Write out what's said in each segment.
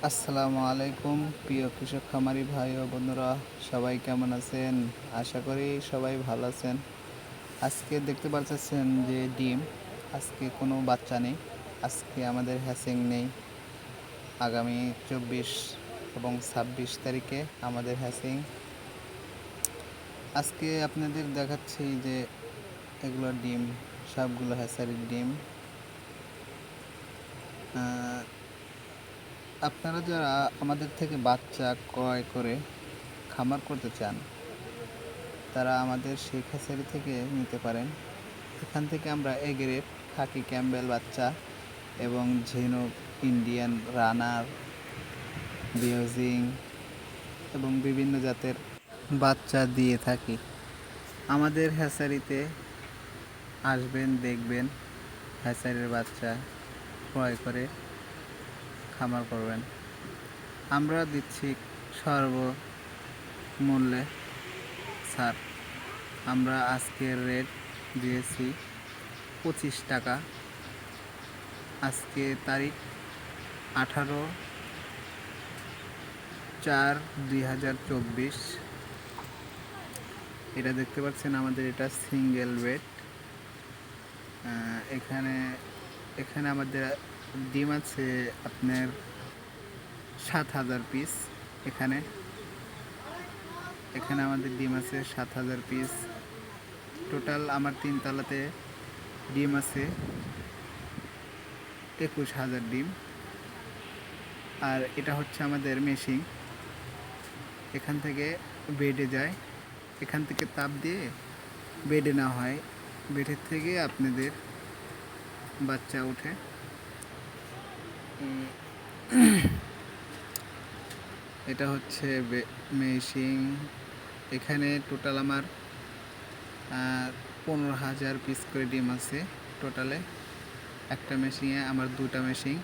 আসসালামু আলাইকুম প্রিয় কৃষক খামারি ভাই ও বন্ধুরা, সবাই কেমন আছেন? আশা করি সবাই ভালো আছেন। আজকে দেখতে পাচ্ছেন যে ডিম, আজকে কোনো বাচ্চা নেই। আজকে আমাদের হ্যাচিং নেই। আগামী 24 এবং 26 তারিখে আমাদের হ্যাচিং। আজকে আপনাদের দেখাচ্ছি যে এগুলো ডিম, সবগুলো হ্যাচারির ডিম। আপনারা যারা আমাদের থেকে বাচ্চা ক্রয় করে খামার করতে চান, তারা আমাদের সেই হ্যাচারি থেকে নিতে পারেন। এখান থেকে আমরা এ গ্রেড খাকি ক্যাম্বেল বাচ্চা এবং ঝিনুক, ইন্ডিয়ান রানার, বিওজিং এবং বিভিন্ন জাতের বাচ্চা দিয়ে থাকি। আমাদের হ্যাচারিতে আসবেন, দেখবেন, হ্যাচারির বাচ্চা ক্রয় করে খামার করবেন। আমরা দিচ্ছি সর্বমূল্যে ছাড়। আমরা আজকের রেট দিয়েছি 25 টাকা। আজকে তারিখ 18/4/2024। এটা দেখতে পাচ্ছেন আমাদের এটা সিঙ্গেল বেড। এখানে এখানে আমাদের ডিম আছে আপনার 7,000 পিস। এখানে এখানে আমাদের ডিম আছে 7,000 পিস। টোটাল আমার 3 তলাতে ডিম আছে 21,000 ডিম। আর এটা হচ্ছে আমাদের মেশিন, এখান থেকে বেডে যায়, এখান থেকে তাপ দিয়ে বেডে না হয়, বেডের থেকে আপনাদের বাচ্চা ওঠে। এটা হচ্ছে মেশিন। এখানে টোটাল আমার 15,000 পিস করে ডিম আছে টোটালে। একটা মেশিনে আমার 2টা মেশিন,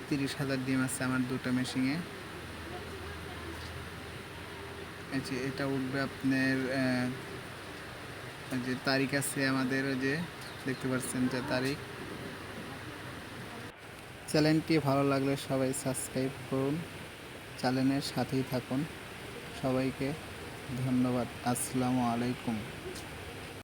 30,000 ডিম আছে আমার 2টা মেশিনে। এটা উঠবে আপনার যে তারিখ আছে আমাদের, ওই যে দেখতে পাচ্ছেন যে তারিখ। চ্যানেলটি ভালো লাগলে সবাই সাবস্ক্রাইব করুন, চ্যানেলের সাথেই থাকুন। সবাইকে ধন্যবাদ। আসসালামু আলাইকুম।